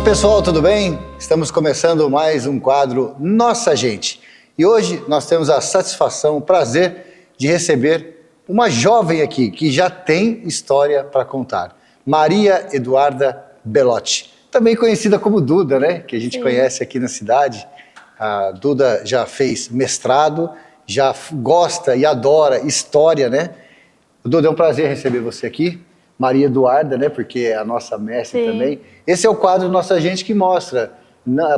pessoal, tudo bem? Estamos começando mais um quadro Nossa Gente. E hoje nós temos a satisfação, o prazer de receber uma jovem aqui que já tem história para contar. Maria Eduarda Belotti, também conhecida como Duda, né? Que a gente conhece aqui na cidade. A Duda já fez mestrado, já gosta e adora história, né? Duda, é um prazer receber você aqui. Maria Eduarda, né? Porque é a nossa mestre também. Esse é o quadro Nossa Gente que mostra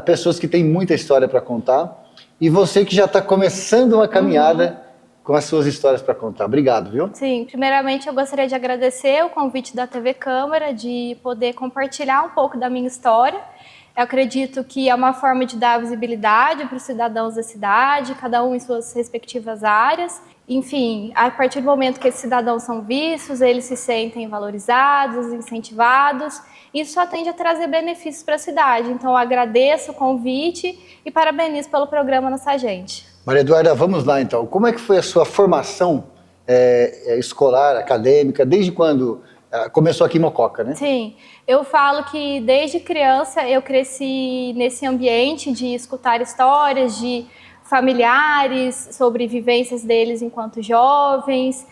pessoas que têm muita história para contar e você que já está começando uma caminhada com as suas histórias para contar. Obrigado, viu? Sim, primeiramente eu gostaria de agradecer o convite da TV Câmara de poder compartilhar um pouco da minha história. Eu acredito que é uma forma de dar visibilidade para os cidadãos da cidade, cada um em suas respectivas áreas. Enfim, a partir do momento que esses cidadãos são vistos, eles se sentem valorizados, incentivados, isso só tende a trazer benefícios para a cidade. Então, eu agradeço o convite e parabenizo pelo programa Nossa Gente. Maria Eduarda, vamos lá então. Como é que foi a sua formação escolar, acadêmica, desde quando começou aqui em Mococa, né? Sim, eu falo que desde criança eu cresci nesse ambiente de escutar histórias de familiares, sobre vivências deles enquanto jovens,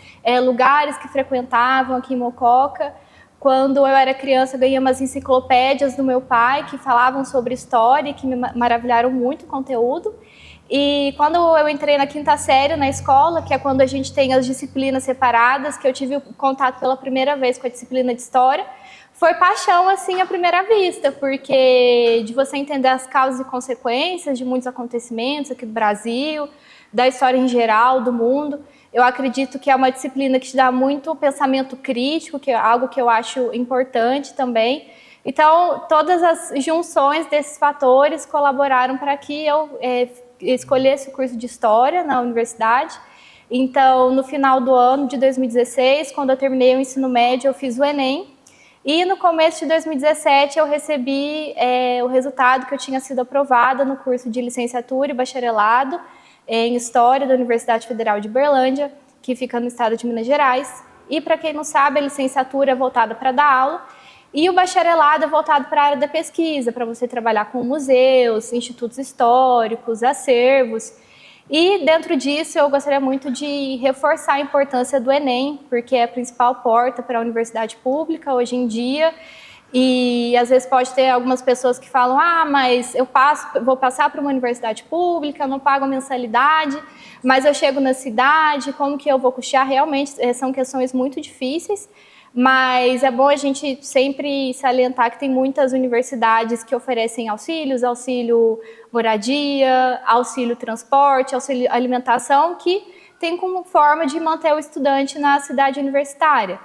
lugares que frequentavam aqui em Mococa. Quando eu era criança, eu ganhei umas enciclopédias do meu pai que falavam sobre história e que me maravilharam muito o conteúdo. E quando eu entrei na quinta série na escola, que é quando a gente tem as disciplinas separadas, que eu tive contato pela primeira vez com a disciplina de história, foi paixão, assim, à primeira vista, porque de você entender as causas e consequências de muitos acontecimentos aqui do Brasil, da história em geral, do mundo, eu acredito que é uma disciplina que te dá muito pensamento crítico, que é algo que eu acho importante também. Então, todas as junções desses fatores colaboraram para que eu escolhesse o curso de História na universidade. Então, no final do ano de 2016, quando eu terminei o ensino médio, eu fiz o Enem. E no começo de 2017 eu recebi o resultado que eu tinha sido aprovada no curso de licenciatura e bacharelado em História da Universidade Federal de Uberlândia, que fica no estado de Minas Gerais. E para quem não sabe, a licenciatura é voltada para dar aula e o bacharelado é voltado para a área da pesquisa, para você trabalhar com museus, institutos históricos, acervos. E dentro disso eu gostaria muito de reforçar a importância do Enem, porque é a principal porta para a universidade pública hoje em dia. E às vezes pode ter algumas pessoas que falam: ah, mas vou passar para uma universidade pública, eu não pago mensalidade, mas eu chego na cidade, como que eu vou custear? Realmente são questões muito difíceis. Mas é bom a gente sempre salientar que tem muitas universidades que oferecem auxílios, auxílio moradia, auxílio transporte, auxílio alimentação, que tem como forma de manter o estudante na cidade universitária.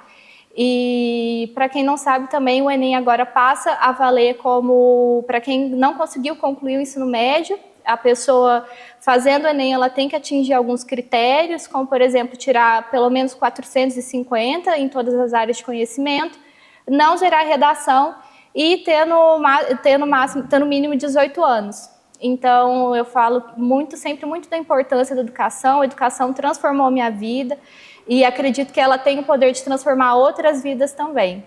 E para quem não sabe também, o Enem agora passa a valer como, para quem não conseguiu concluir o ensino médio, a pessoa fazendo o Enem, ela tem que atingir alguns critérios, como, por exemplo, tirar pelo menos 450 em todas as áreas de conhecimento, não zerar a redação e ter no mínimo 18 anos. Então, eu falo sempre muito da importância da educação. A educação transformou a minha vida e acredito que ela tem o poder de transformar outras vidas também.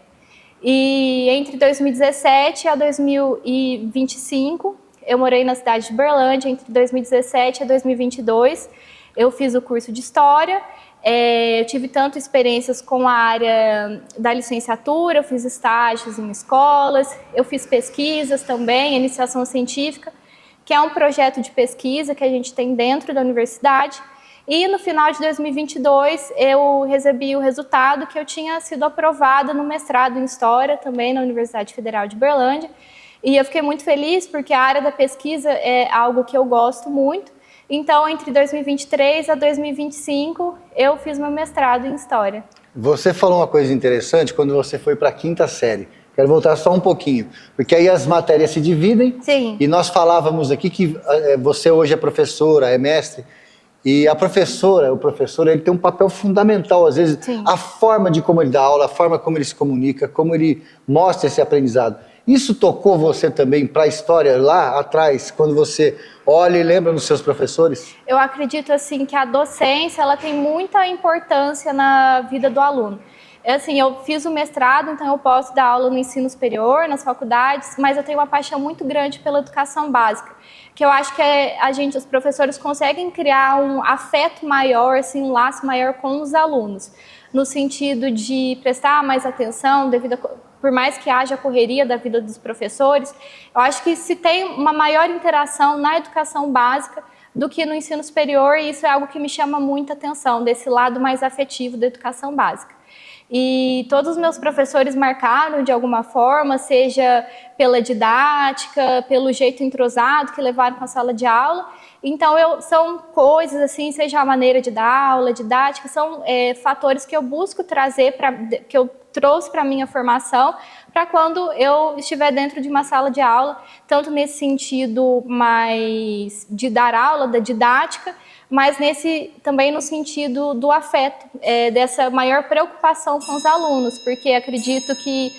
E entre 2017 a 2025, eu morei na cidade de Uberlândia. Entre 2017 a 2022, eu fiz o curso de História. Eu tive tanto experiências com a área da licenciatura, eu fiz estágios em escolas, eu fiz pesquisas também, iniciação científica, que é um projeto de pesquisa que a gente tem dentro da universidade. E no final de 2022, eu recebi o resultado que eu tinha sido aprovada no mestrado em História, também na Universidade Federal de Uberlândia. E eu fiquei muito feliz porque a área da pesquisa é algo que eu gosto muito. Então, entre 2023 a 2025, eu fiz meu mestrado em História. Você falou uma coisa interessante quando você foi para a quinta série. Quero voltar só um pouquinho, porque aí as matérias se dividem. Sim. E nós falávamos aqui que você hoje é professora, é mestre, e a professora, o professor, ele tem um papel fundamental, às vezes. Sim. A forma de como ele dá aula, a forma como ele se comunica, como ele mostra esse aprendizado. Isso tocou você também para a história lá atrás, quando você olha e lembra dos seus professores? Eu acredito assim que a docência ela tem muita importância na vida do aluno. Assim, eu fiz o mestrado, então eu posso dar aula no ensino superior, nas faculdades, mas eu tenho uma paixão muito grande pela educação básica, que eu acho que os professores conseguem criar um afeto maior, assim, um laço maior com os alunos, no sentido de prestar mais atenção, por mais que haja a correria da vida dos professores, eu acho que se tem uma maior interação na educação básica do que no ensino superior, e isso é algo que me chama muita atenção, desse lado mais afetivo da educação básica. E todos os meus professores marcaram de alguma forma, seja pela didática, pelo jeito entrosado que levaram para a sala de aula. Então, são coisas assim, seja a maneira de dar aula, didática, são fatores que eu busco trazer, que eu trouxe para a minha formação, para quando eu estiver dentro de uma sala de aula, tanto nesse sentido mais de dar aula, da didática, mas também no sentido do afeto, dessa maior preocupação com os alunos, porque acredito que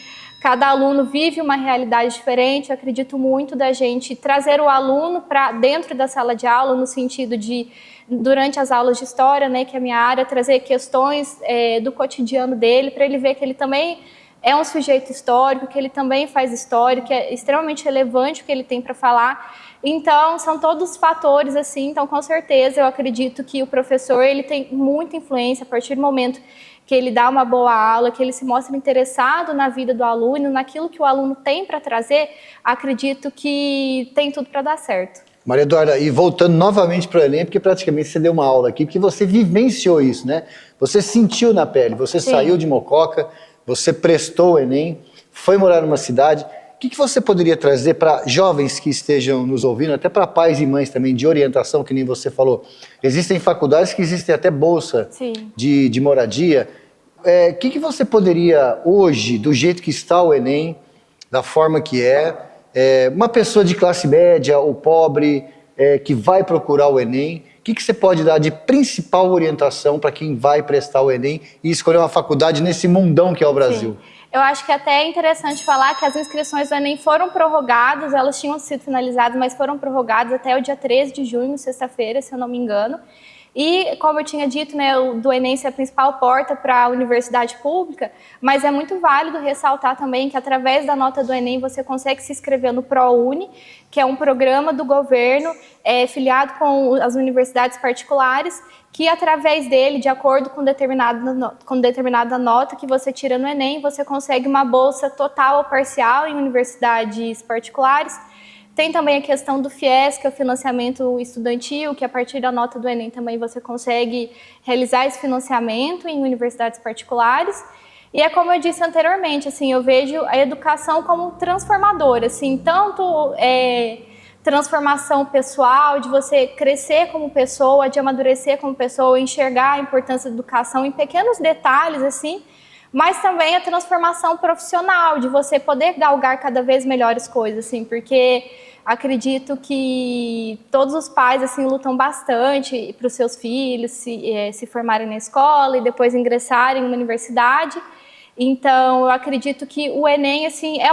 cada aluno vive uma realidade diferente. Eu acredito muito da gente trazer o aluno para dentro da sala de aula, no sentido de, durante as aulas de história, né, que é a minha área, trazer questões do cotidiano dele, para ele ver que ele também é um sujeito histórico, que ele também faz história, que é extremamente relevante o que ele tem para falar. Então, são todos fatores assim. Então, com certeza, eu acredito que o professor ele tem muita influência a partir do momento que ele dá uma boa aula, que ele se mostra interessado na vida do aluno, naquilo que o aluno tem para trazer. Acredito que tem tudo para dar certo. Maria Eduarda, e voltando novamente para o Enem, porque praticamente você deu uma aula aqui, porque você vivenciou isso, né? Você sentiu na pele, você Sim. Saiu de Mococa, você prestou o Enem, foi morar numa cidade. O que você poderia trazer para jovens que estejam nos ouvindo, até para pais e mães também, de orientação, que nem você falou? Existem faculdades que existem até bolsa de moradia. O que você poderia hoje, do jeito que está o Enem, da forma que uma pessoa de classe média ou pobre que vai procurar o Enem, o que você pode dar de principal orientação para quem vai prestar o Enem e escolher uma faculdade nesse mundão que é o Brasil? Sim. Eu acho que até é interessante falar que as inscrições do Enem foram prorrogadas, elas tinham sido finalizadas, mas foram prorrogadas até o dia 13 de junho, sexta-feira, se eu não me engano. E, como eu tinha dito, né, o do Enem ser a principal porta para a universidade pública, mas é muito válido ressaltar também que, através da nota do Enem, você consegue se inscrever no ProUni, que é um programa do governo filiado com as universidades particulares, que, através dele, de acordo com determinada nota que você tira no Enem, você consegue uma bolsa total ou parcial em universidades particulares. Tem também a questão do FIES, que é o financiamento estudantil, que a partir da nota do Enem também você consegue realizar esse financiamento em universidades particulares. E é como eu disse anteriormente, assim, eu vejo a educação como transformadora, assim, tanto transformação pessoal, de você crescer como pessoa, de amadurecer como pessoa, enxergar a importância da educação em pequenos detalhes, assim, mas também a transformação profissional, de você poder galgar cada vez melhores coisas, assim, porque acredito que todos os pais, assim, lutam bastante para os seus filhos se formarem na escola e depois ingressarem em uma universidade. Então, eu acredito que o Enem, assim, é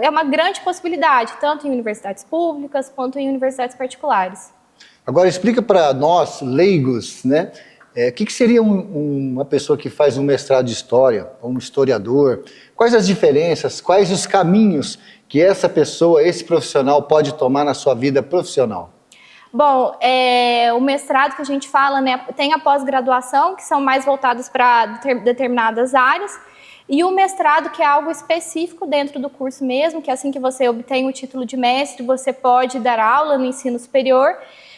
uma grande possibilidade, tanto em universidades públicas quanto em universidades particulares. Agora, explica para nós, leigos, né? O que seria uma pessoa que faz um mestrado de História, um historiador? Quais as diferenças, quais os caminhos que essa pessoa, esse profissional pode tomar na sua vida profissional? Bom, o mestrado que a gente fala, né, tem a pós-graduação, que são mais voltados para determinadas áreas, e o mestrado, que é algo específico dentro do curso mesmo, que assim que você obtém o título de mestre, você pode dar aula no ensino superior,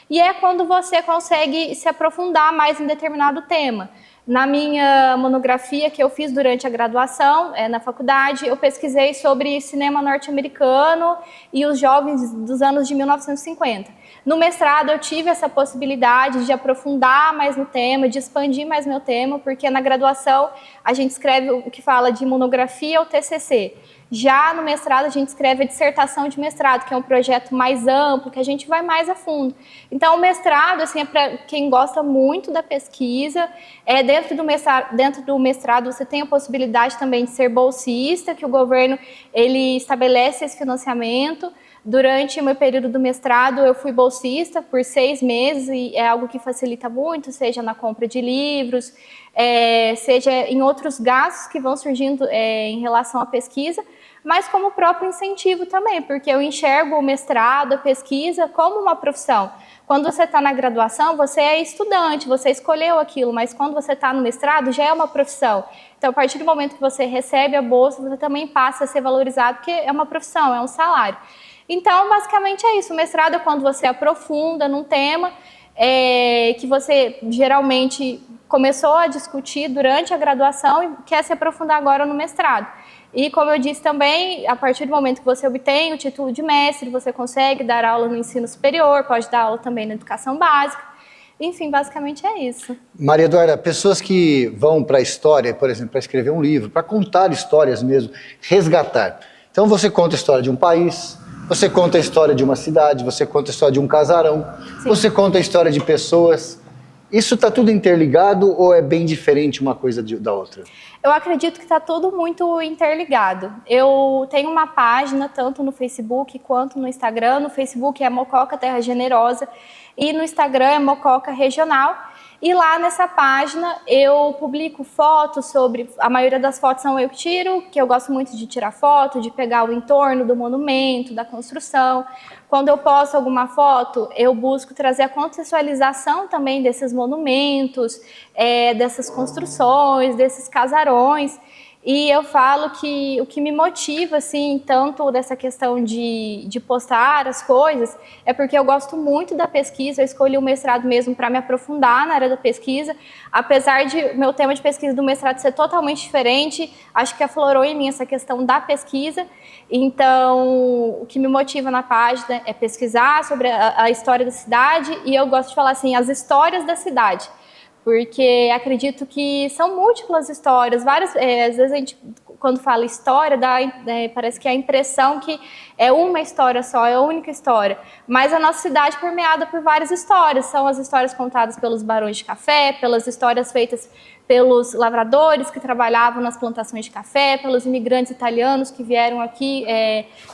e é quando você consegue se aprofundar mais em determinado tema. Na minha monografia que eu fiz durante a graduação, na faculdade, eu pesquisei sobre cinema norte-americano e os jovens dos anos de 1950. No mestrado eu tive essa possibilidade de aprofundar mais no tema, de expandir mais meu tema, porque na graduação a gente escreve o que fala de monografia ou TCC. Já no mestrado, a gente escreve a dissertação de mestrado, que é um projeto mais amplo, que a gente vai mais a fundo. Então, o mestrado, assim, é para quem gosta muito da pesquisa. Dentro do mestrado, você tem a possibilidade também de ser bolsista, que o governo ele estabelece esse financiamento. Durante o meu período do mestrado, eu fui bolsista por 6 meses e é algo que facilita muito, seja na compra de livros, seja em outros gastos que vão surgindo em relação à pesquisa, mas como próprio incentivo também, porque eu enxergo o mestrado, a pesquisa como uma profissão. Quando você está na graduação, você é estudante, você escolheu aquilo, mas quando você está no mestrado, já é uma profissão. Então, a partir do momento que você recebe a bolsa, você também passa a ser valorizado, porque é uma profissão, é um salário. Então, basicamente é isso. O mestrado é quando você aprofunda num tema que você geralmente começou a discutir durante a graduação e quer se aprofundar agora no mestrado. E, como eu disse também, a partir do momento que você obtém o título de mestre, você consegue dar aula no ensino superior, pode dar aula também na educação básica. Enfim, basicamente é isso. Maria Eduarda, pessoas que vão para a história, por exemplo, para escrever um livro, para contar histórias mesmo, resgatar. Então você conta a história de um país, você conta a história de uma cidade, você conta a história de um casarão, sim, você conta a história de pessoas. Isso está tudo interligado ou é bem diferente uma coisa da outra? Eu acredito que está tudo muito interligado. Eu tenho uma página tanto no Facebook quanto no Instagram. No Facebook é Mococa Terra Generosa e no Instagram é Mococa Regional. E lá nessa página eu publico fotos sobre... A maioria das fotos são eu que tiro, que eu gosto muito de tirar foto, de pegar o entorno do monumento, da construção. Quando eu posto alguma foto, eu busco trazer a contextualização também desses monumentos, dessas construções, desses casarões. E eu falo que o que me motiva, assim, tanto dessa questão de postar as coisas, é porque eu gosto muito da pesquisa, eu escolhi o mestrado mesmo para me aprofundar na área da pesquisa, apesar de meu tema de pesquisa do mestrado ser totalmente diferente, acho que aflorou em mim essa questão da pesquisa, então o que me motiva na página é pesquisar sobre a história da cidade e eu gosto de falar assim, as histórias da cidade. Porque acredito que são múltiplas histórias, várias, às vezes a gente, quando fala história, parece que a impressão que é uma história só, é a única história. Mas a nossa cidade é permeada por várias histórias, são as histórias contadas pelos barões de café, pelas histórias feitas pelos lavradores que trabalhavam nas plantações de café, pelos imigrantes italianos que vieram aqui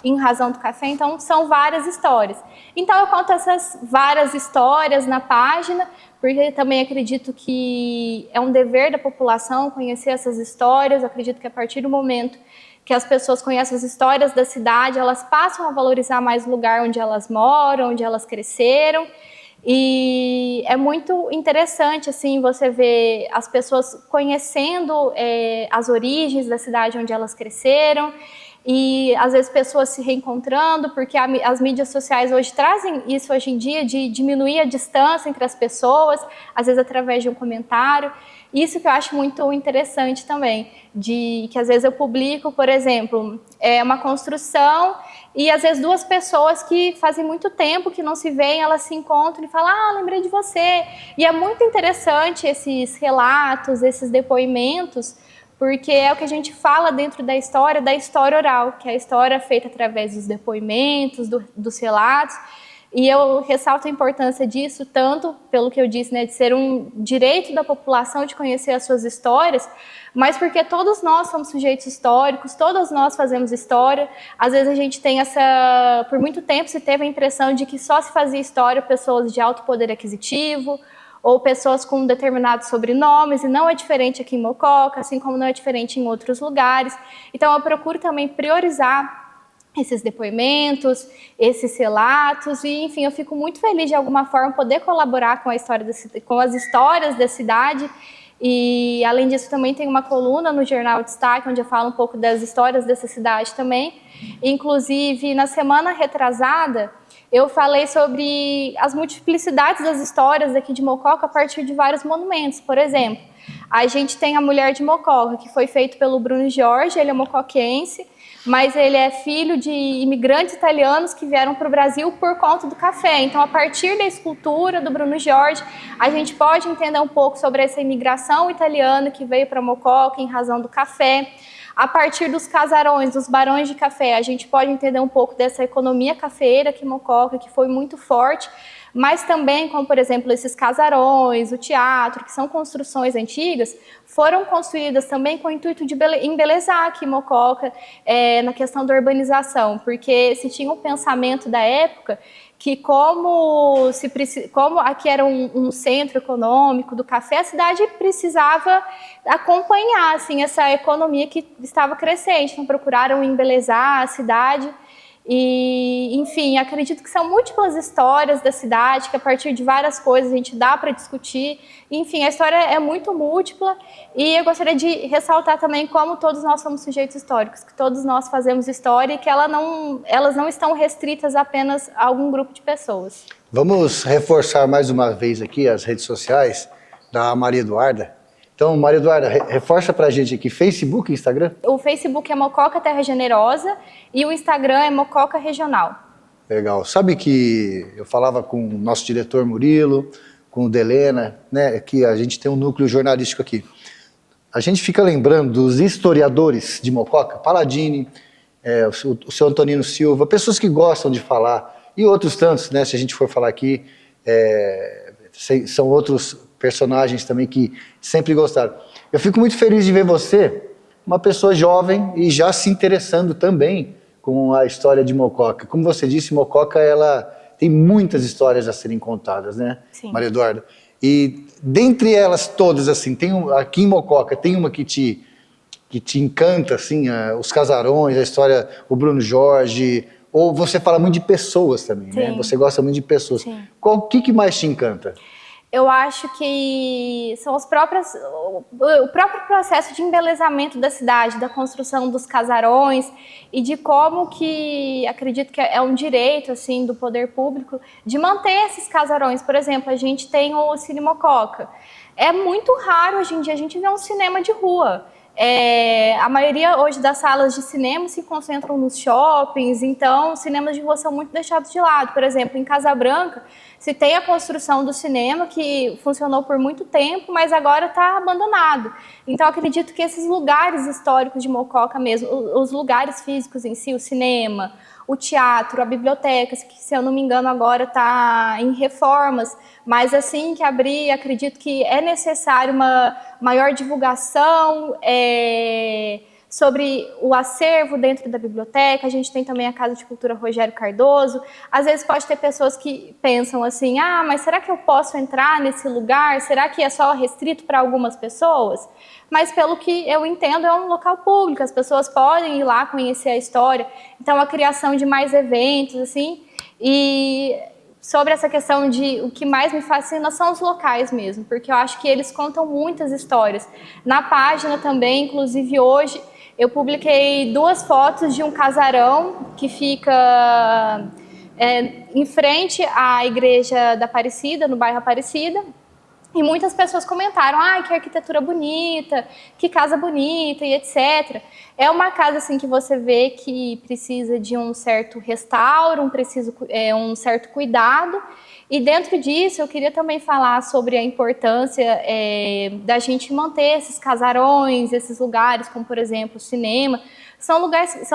em razão do café, então são várias histórias. Então eu conto essas várias histórias na página, porque também acredito que é um dever da população conhecer essas histórias, acredito que a partir do momento que as pessoas conhecem as histórias da cidade, elas passam a valorizar mais o lugar onde elas moram, onde elas cresceram, e é muito interessante assim, você ver as pessoas conhecendo as origens da cidade onde elas cresceram, e às vezes pessoas se reencontrando, porque as mídias sociais hoje trazem isso hoje em dia, de diminuir a distância entre as pessoas, às vezes através de um comentário. Isso que eu acho muito interessante também, que às vezes eu publico, por exemplo, uma construção e às vezes duas pessoas que fazem muito tempo que não se veem, elas se encontram e falam, lembrei de você. E é muito interessante esses relatos, esses depoimentos, porque é o que a gente fala dentro da história oral, que é a história feita através dos depoimentos, dos relatos, e eu ressalto a importância disso, tanto pelo que eu disse, né, de ser um direito da população de conhecer as suas histórias, mas porque todos nós somos sujeitos históricos, todos nós fazemos história, às vezes a gente tem por muito tempo se teve a impressão de que só se fazia história pessoas de alto poder aquisitivo, ou pessoas com determinados sobrenomes, e não é diferente aqui em Mococa, assim como não é diferente em outros lugares. Então eu procuro também priorizar esses depoimentos, esses relatos, e enfim, eu fico muito feliz de alguma forma poder colaborar com com as histórias da cidade. E além disso também tem uma coluna no Jornal Destaque, onde eu falo um pouco das histórias dessa cidade também. Inclusive, na semana retrasada, eu falei sobre as multiplicidades das histórias daqui de Mococa a partir de vários monumentos. Por exemplo, a gente tem a Mulher de Mococa, que foi feito pelo Bruno Jorge, ele é mocoquense, mas ele é filho de imigrantes italianos que vieram para o Brasil por conta do café. Então, a partir da escultura do Bruno Jorge, a gente pode entender um pouco sobre essa imigração italiana que veio para Mococa em razão do café. A partir dos casarões, dos barões de café, a gente pode entender um pouco dessa economia cafeeira aqui em Mococa, que foi muito forte, mas também como, por exemplo, esses casarões, o teatro, que são construções antigas, foram construídas também com o intuito de embelezar aqui Mococa, na questão da urbanização, porque se tinha um pensamento da época que como aqui era um centro econômico do café, a cidade precisava acompanhar assim, essa economia que estava crescente, então procuraram embelezar a cidade. E, enfim, acredito que são múltiplas histórias da cidade, que a partir de várias coisas a gente dá para discutir. Enfim, a história é muito múltipla e eu gostaria de ressaltar também como todos nós somos sujeitos históricos, que todos nós fazemos história e que elas não estão restritas apenas a algum grupo de pessoas. Vamos reforçar mais uma vez aqui as redes sociais da Maria Eduarda. Então, Maria Eduarda, reforça pra gente aqui, Facebook e Instagram? O Facebook é Mococa Terra Generosa e o Instagram é Mococa Regional. Legal. Sabe que eu falava com o nosso diretor Murilo, com o Delena, né, que a gente tem um núcleo jornalístico aqui. A gente fica lembrando dos historiadores de Mococa, Paladini, o seu Antonino Silva, pessoas que gostam de falar, e outros tantos, né, se a gente for falar aqui, são outros personagens também que sempre gostaram. Eu fico muito feliz de ver você, uma pessoa jovem e já se interessando também com a história de Mococa. Como você disse, Mococa, ela tem muitas histórias a serem contadas, né, Sim. Maria Eduarda? E dentre elas todas, assim, aqui em Mococa, tem uma que te encanta, assim, os casarões, a história, o Bruno Jorge, ou você fala muito de pessoas também, Sim. né? Você gosta muito de pessoas. Sim. O que mais te encanta? Eu acho que são o próprio processo de embelezamento da cidade, da construção dos casarões e de como que, acredito que é um direito assim, do poder público de manter esses casarões. Por exemplo, a gente tem o Cine Mococa. É muito raro hoje em dia a gente ver um cinema de rua. A maioria hoje das salas de cinema se concentram nos shoppings, então os cinemas de rua são muito deixados de lado. Por exemplo, em Casabranca, se tem a construção do cinema que funcionou por muito tempo, mas agora está abandonado. Então, acredito que esses lugares históricos de Mococa mesmo, os lugares físicos em si, o cinema, o teatro, a biblioteca, que, se eu não me engano, agora está em reformas, mas assim que abrir, acredito que é necessário uma maior divulgação sobre o acervo dentro da biblioteca. A gente tem também a Casa de Cultura Rogério Cardoso. Às vezes pode ter pessoas que pensam assim, mas será que eu posso entrar nesse lugar? Será que é só restrito para algumas pessoas? Mas pelo que eu entendo, é um local público, as pessoas podem ir lá conhecer a história. Então, a criação de mais eventos, assim, e sobre essa questão de o que mais me fascina são os locais mesmo, porque eu acho que eles contam muitas histórias. Na página também, inclusive hoje, eu publiquei 2 fotos de um casarão que fica em frente à Igreja da Aparecida, no bairro Aparecida. E muitas pessoas comentaram, que arquitetura bonita, que casa bonita e etc. É uma casa assim que você vê que precisa de um certo restauro, um certo cuidado. E dentro disso eu queria também falar sobre a importância da gente manter esses casarões, esses lugares, como por exemplo o cinema. São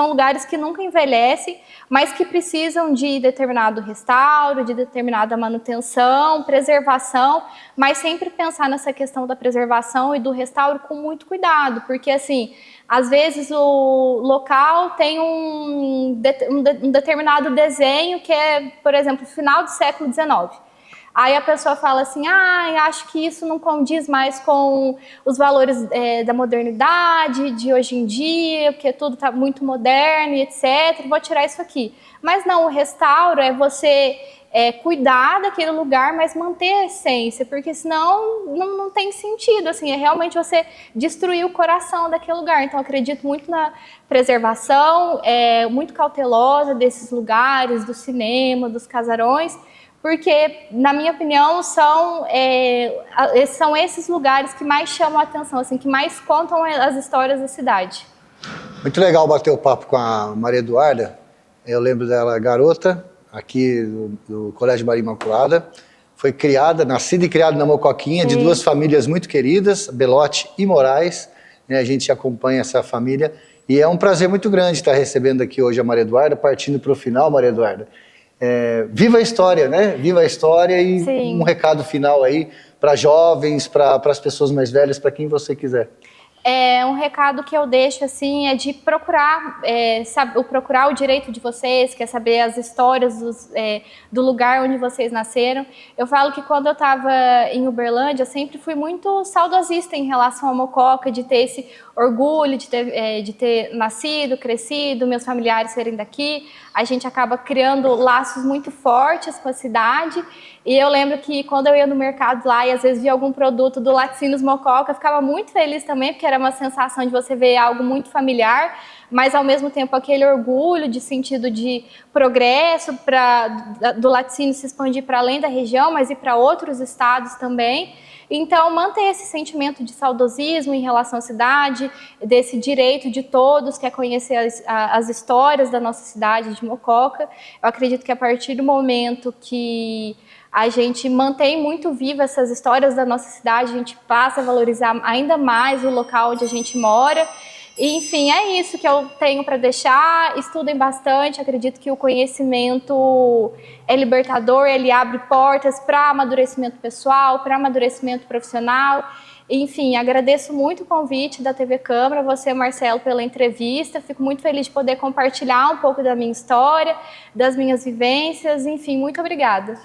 lugares que nunca envelhecem, mas que precisam de determinado restauro, de determinada manutenção, preservação, mas sempre pensar nessa questão da preservação e do restauro com muito cuidado, porque assim, às vezes o local tem um determinado desenho que é, por exemplo, final do século XIX. Aí a pessoa fala assim, acho que isso não condiz mais com os valores da modernidade, de hoje em dia, porque tudo está muito moderno e etc. Vou tirar isso aqui. Mas não, o restauro é você cuidar daquele lugar, mas manter a essência, porque senão não tem sentido, assim, é realmente você destruir o coração daquele lugar. Então, eu acredito muito na preservação, muito cautelosa desses lugares, do cinema, dos casarões, porque, na minha opinião, são esses lugares que mais chamam a atenção, assim, que mais contam as histórias da cidade. Muito legal bater o papo com a Maria Eduarda. Eu lembro dela garota, aqui do Colégio Maria Imaculada. Foi nascida e criada na Mocoquinha, de 2 famílias muito queridas, Belotti e Moraes. A gente acompanha essa família. E é um prazer muito grande estar recebendo aqui hoje a Maria Eduarda, partindo para o final, Maria Eduarda. Viva a história, né? Viva a história e Sim. um recado final aí para jovens, para as pessoas mais velhas, para quem você quiser. Um recado que eu deixo assim é de procurar, procurar o direito de vocês, quer saber as histórias do lugar onde vocês nasceram. Eu falo que quando eu estava em Uberlândia, eu sempre fui muito saudosista em relação ao Mococa, de ter esse orgulho de ter nascido, crescido, meus familiares serem daqui. A gente acaba criando laços muito fortes com a cidade. E eu lembro que quando eu ia no mercado lá e às vezes via algum produto do Laticínios Mococa, eu ficava muito feliz também, porque era uma sensação de você ver algo muito familiar, mas ao mesmo tempo aquele orgulho de sentido de progresso do laticínio se expandir para além da região, mas ir para outros estados também. Então, manter esse sentimento de saudosismo em relação à cidade, desse direito de todos, que é conhecer as histórias da nossa cidade de Mococa. Eu acredito que a partir do momento que a gente mantém muito viva essas histórias da nossa cidade, a gente passa a valorizar ainda mais o local onde a gente mora. E, enfim, é isso que eu tenho para deixar. Estudem bastante, acredito que o conhecimento é libertador, ele abre portas para amadurecimento pessoal, para amadurecimento profissional. Enfim, agradeço muito o convite da TV Câmara, você, Marcelo, pela entrevista. Fico muito feliz de poder compartilhar um pouco da minha história, das minhas vivências. Enfim, muito obrigada.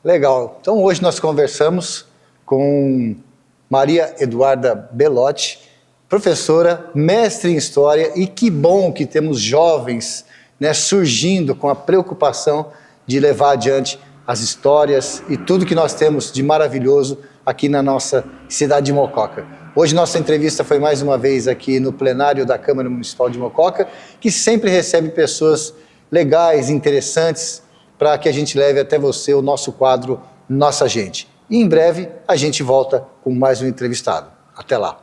Legal. Então, hoje nós conversamos com Maria Eduarda Belotti, professora, mestre em História, e que bom que temos jovens, né, surgindo com a preocupação de levar adiante as histórias e tudo que nós temos de maravilhoso aqui na nossa cidade de Mococa. Hoje nossa entrevista foi mais uma vez aqui no plenário da Câmara Municipal de Mococa, que sempre recebe pessoas legais, interessantes, para que a gente leve até você o nosso quadro Nossa Gente. E em breve a gente volta com mais um entrevistado. Até lá.